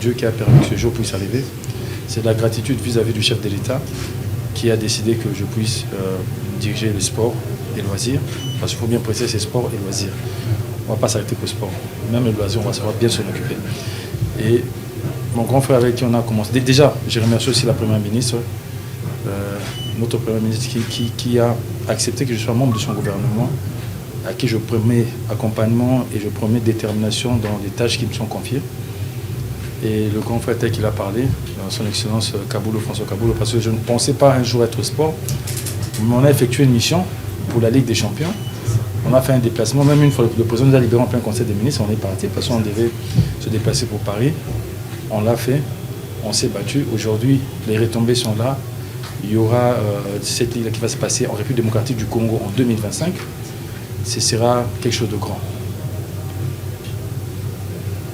Dieu qui a permis que ce jour puisse arriver. C'est de la gratitude vis-à-vis du chef de l'État qui a décidé que je puisse diriger le sport et le loisir. Parce qu'il faut bien préciser, c'est sport et loisir. On ne va pas s'arrêter qu'au sport. Même le loisir, on va savoir bien s'en occuper. Et mon grand frère avec qui on a commencé. Déjà, je remercie aussi la Première ministre, notre Première ministre qui a accepté que je sois membre de son gouvernement, à qui je promets accompagnement et je promets détermination dans les tâches qui me sont confiées. Et le grand frère tel qu'il a parlé, son excellence Kaboulou, François Kaboulou, parce que je ne pensais pas un jour être au sport. Mais on a effectué une mission pour la Ligue des Champions. On a fait un déplacement, même une fois le président nous a libéré en plein conseil des ministres, on est parti, parce qu'on devait se déplacer pour Paris. On l'a fait, on s'est battu. Aujourd'hui, les retombées sont là. Il y aura cette ligue qui va se passer en République démocratique du Congo en 2025. Ce sera quelque chose de grand.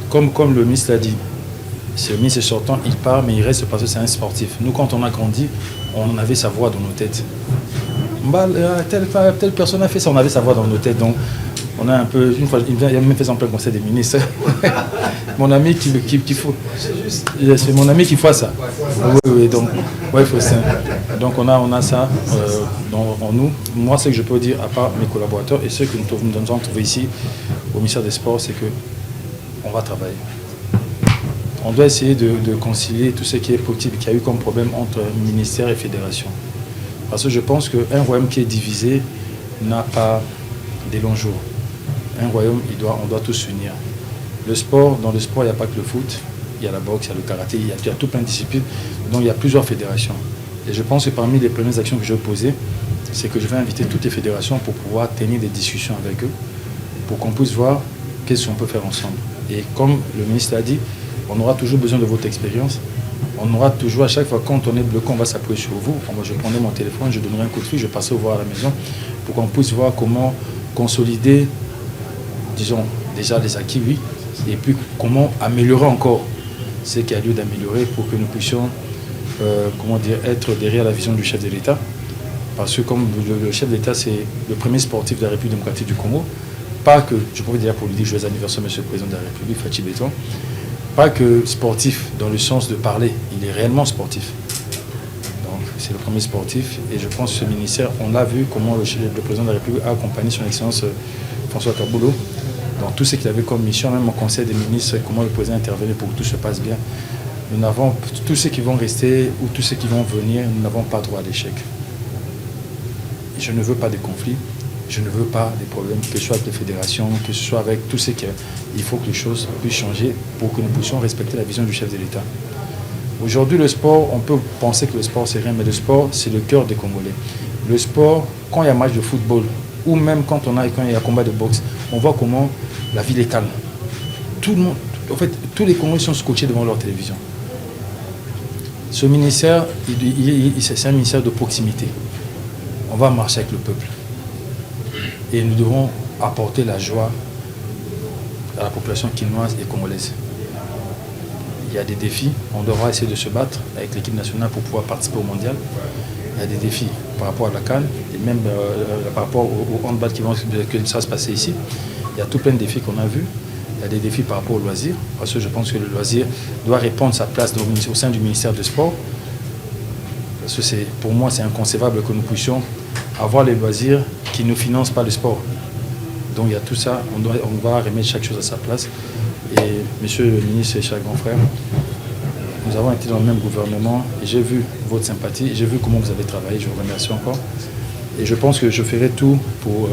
Comme le ministre l'a dit, c'est le ministre sortant, il part, mais il reste parce que c'est un sportif. Nous, quand on a grandi, on avait sa voix dans nos têtes. Telle personne a fait ça, on avait sa voix dans nos têtes. Donc, on a un peu, une fois, il a même fait ça en plein conseil des ministres. Mon ami c'est mon ami qui fait ça. Oui, donc, ouais, il faut ça. Donc, on a ça en nous. Moi, ce que je peux dire, à part mes collaborateurs et ceux que nous avons trouvés ici au ministère des Sports, c'est qu'on va travailler. On doit essayer de concilier tout ce qui est possible, qu'il y a eu comme problème entre ministère et fédération. Parce que je pense qu'un royaume qui est divisé n'a pas des longs jours. Un royaume, on doit tous s'unir. Dans le sport, il n'y a pas que le foot, il y a la boxe, il y a le karaté, il y a tout plein de disciplines. Donc il y a plusieurs fédérations. Et je pense que parmi les premières actions que je vais poser, c'est que je vais inviter toutes les fédérations pour pouvoir tenir des discussions avec eux, pour qu'on puisse voir qu'est-ce qu'on peut faire ensemble. Et comme le ministre l'a dit, on aura toujours besoin de votre expérience. On aura toujours, à chaque fois quand on est bloqué, on va s'appuyer sur vous. Moi, je prendrai mon téléphone, je donnerai un coup de fil, je passerai vous voir à la maison pour qu'on puisse voir comment consolider, disons, déjà les acquis, oui, et puis comment améliorer encore ce qu'il y a lieu d'améliorer pour que nous puissions être derrière la vision du chef de l'État. Parce que comme le chef de l'État, c'est le premier sportif de la République démocratique du Congo, pas que, je pourrais dire pour lui dire joyeux anniversaire, monsieur le président de la République, Fachi Béton, pas que sportif dans le sens de parler, il est réellement sportif. Donc c'est le premier sportif et je pense que ce ministère, on a vu comment le président de la République a accompagné son excellence François Kaboulou dans tout ce qu'il avait comme mission, même au conseil des ministres, comment le président intervenait pour que tout se passe bien. Nous n'avons, tous ceux qui vont rester ou tous ceux qui vont venir, nous n'avons pas droit à l'échec. Je ne veux pas de conflits, je ne veux pas des problèmes, que ce soit avec les fédérations, que ce soit avec tout ce qu'il faut que les choses puissent changer pour que nous puissions respecter la vision du chef de l'État. Aujourd'hui, le sport, on peut penser que le sport c'est rien, mais le sport c'est le cœur des Congolais. Le sport, quand il y a match de football, ou même quand il y a combat de boxe, on voit comment la ville est calme. Tout le monde, en fait, tous les Congolais sont scotchés devant leur télévision. Ce ministère, c'est un ministère de proximité. On va marcher avec le peuple. Et nous devons apporter la joie à la population quinoise et congolaise. Il y a des défis, on devra essayer de se battre avec l'équipe nationale pour pouvoir participer au mondial. Il y a des défis par rapport à la CAN et même par rapport au handball qui va se passer ici. Il y a tout plein de défis qu'on a vus. Il y a des défis par rapport au loisir, parce que je pense que le loisir doit répondre sa place au sein du ministère du Sport. Parce que pour moi, c'est inconcevable que nous puissions avoir les loisirs qui ne financent pas le sport. Donc il y a tout ça, on va remettre chaque chose à sa place. Et monsieur le ministre et cher grand frère, nous avons été dans le même gouvernement et j'ai vu votre sympathie, j'ai vu comment vous avez travaillé, je vous remercie encore. Et je pense que je ferai tout pour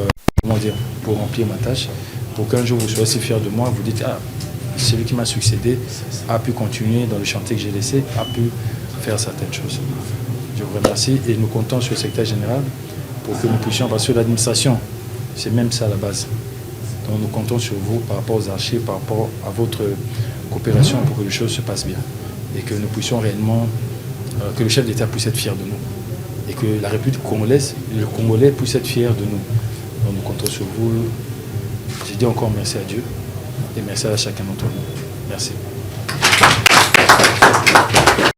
remplir ma tâche, pour qu'un jour vous soyez si fiers de moi, vous dites, ah, celui qui m'a succédé a pu continuer dans le chantier que j'ai laissé, a pu faire certaines choses. Je vous remercie et nous comptons sur le secrétaire général pour que nous puissions, parce que l'administration, c'est même ça à la base. Donc nous comptons sur vous par rapport aux archives, par rapport à votre coopération pour que les choses se passent bien. Et que nous puissions réellement, que le chef d'État puisse être fier de nous. Et que la République congolaise, le Congolais puisse être fier de nous. Donc nous comptons sur vous. Je dis encore merci à Dieu et merci à chacun d'entre nous. Merci.